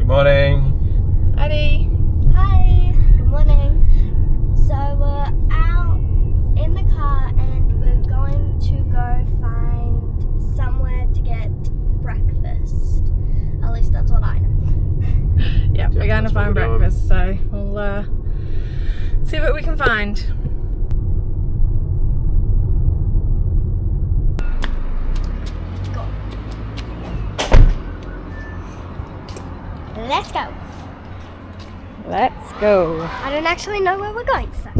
Good morning. Addy. Hi, good morning. So we're out in the car and we're going to go find somewhere to get breakfast. At least that's what I know. Yeah, we're going to find breakfast, so we'll see what we can find. Go. Let's go. Let's go. I don't actually know where we're going, so.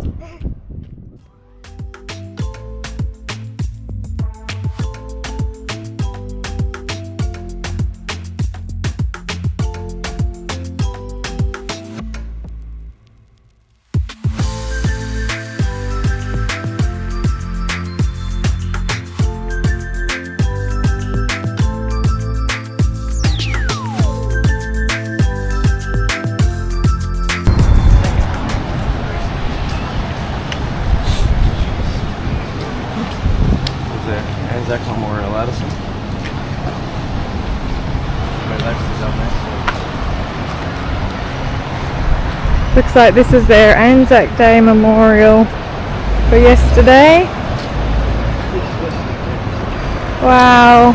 Anzac Memorial Addison. Looks like this is their Anzac Day memorial for yesterday. Wow.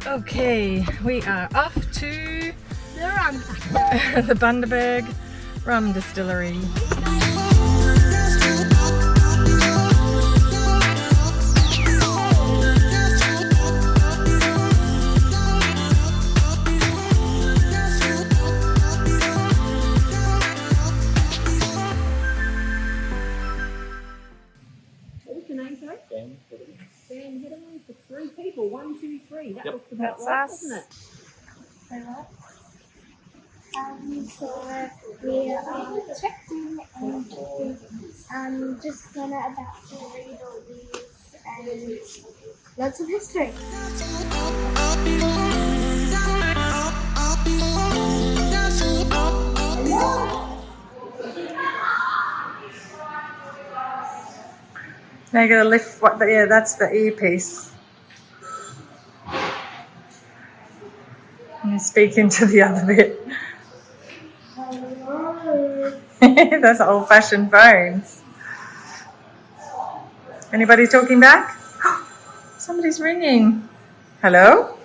Okay, we are off to The Rum Factory. the Bundaberg Rum Distillery. What's your name, sorry? Dan. Dan, head on for 3 people. 1, 2, 3. That looks about That's right, us. doesn't it? So what? So we are checked in and I'm just gonna about to read all these and lots of history. Now you gotta lift what the, yeah, that's the earpiece. And you speak into the other bit. Hello. Those are old-fashioned phones. Anybody talking back? Somebody's ringing. Hello?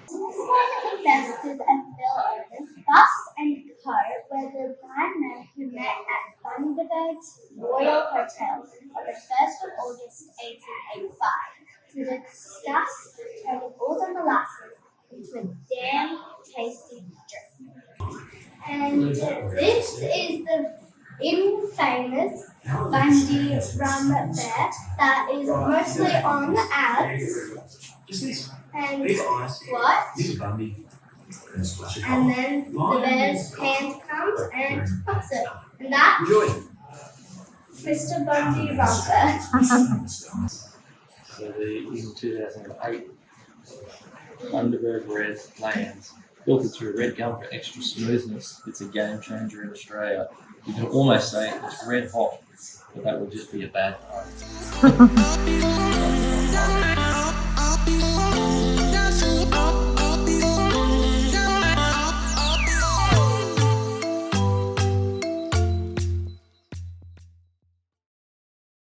Investors and mill owners, Bus and Co. were the blind men who met at Bundaberg's Royal Hotel on the 1st of August 1885 to discuss turning all the molasses into a damn tasty drink. And this is the infamous Bundy Rum Bear that is mostly on ads. And what? And then the bear's hand comes and pops it. And that's Mr. Bundy Rum Bear. So in 2008, Bundaberg Red lands, filtered through red gum for extra smoothness. It's a game changer in Australia. You can almost say it's red hot, but that would just be a bad pun.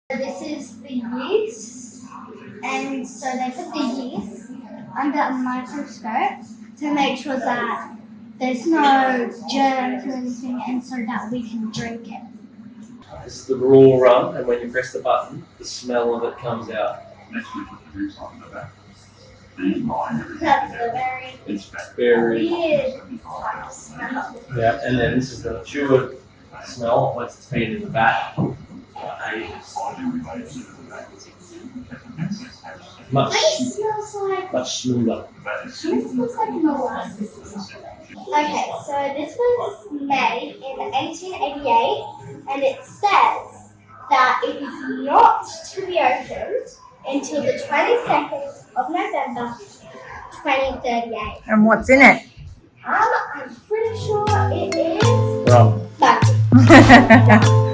This is the yeast, and so they put the yeast under a microscope to make sure that there's no germs or anything, and so that we can drink it. This is the raw rum, and when you press the button, the smell of it comes out. That's a very weird smell. Yeah, and then this is the matured smell once it's been in the vat for ages. Much This smells like smoother. This smells like molasses or something. Okay, so this was made in 1888, and it says that it is not to be opened until the 22nd of November, 2038. And what's in it? I'm pretty sure it is Rum. bundy.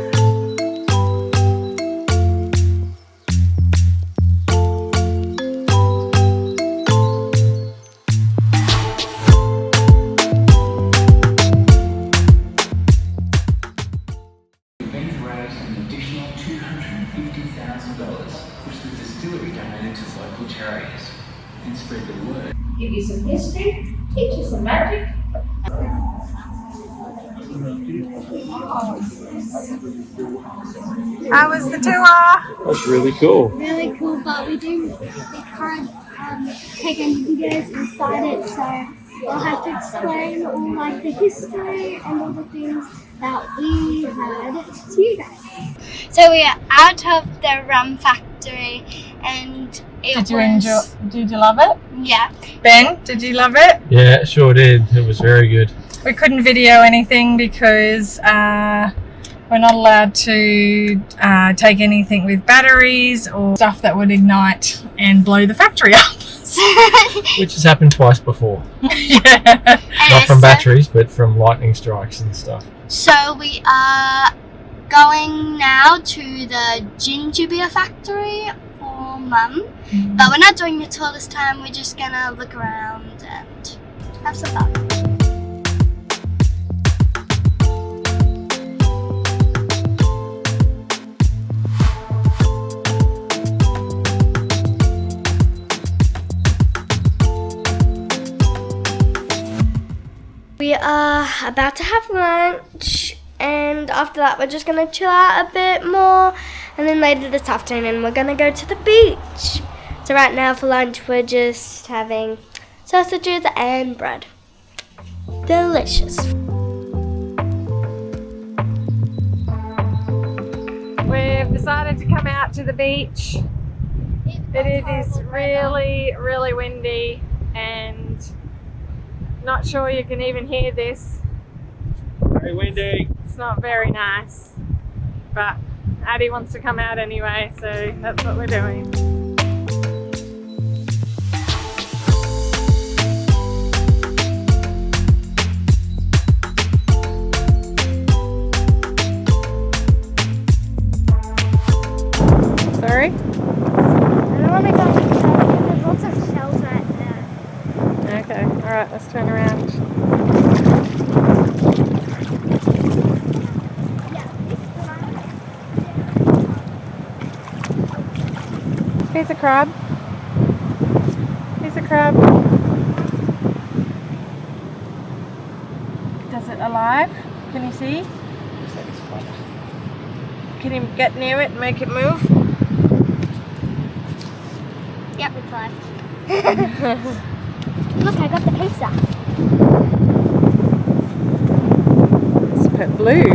Give you some history, teach you some magic. How was the tour? That's really cool. Really cool, but we can't take any videos inside it, so we'll have to explain all like the history and all the things that we heard to you guys. So we are out of the rum factory, and Did you love it? Yeah. Ben, did you love it? Yeah, it sure did. It was very good. We couldn't video anything because we're not allowed to take anything with batteries or stuff that would ignite and blow the factory up. Which has happened twice before. Yeah. Not from batteries, but from lightning strikes and stuff. So we are going now to the ginger beer factory for Mum, but we're not doing the tour this time. We're just gonna look around and have some fun. We are about to have lunch, and after that we're just going to chill out a bit more, and then later this afternoon we're going to go to the beach. So right now for lunch we're just having sausages and bread. Delicious. We've decided to come out to the beach. It is really, really windy, and not sure you can even hear this. Very windy. It's not very nice, but Addie wants to come out anyway, so that's what we're doing. Sorry? I don't want to go inside because there's lots of shells right there. Okay, alright, let's turn around. Here's a crab. Here's a crab. Does it alive? Can you see? Can you get near it and make it move? Yep, it's live. Look, I got the pizza. It's a bit blue.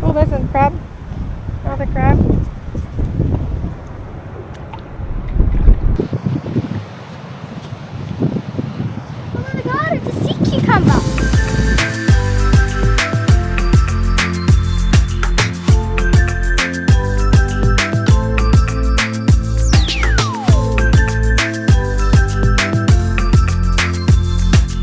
Oh, there's a crab. Another crab.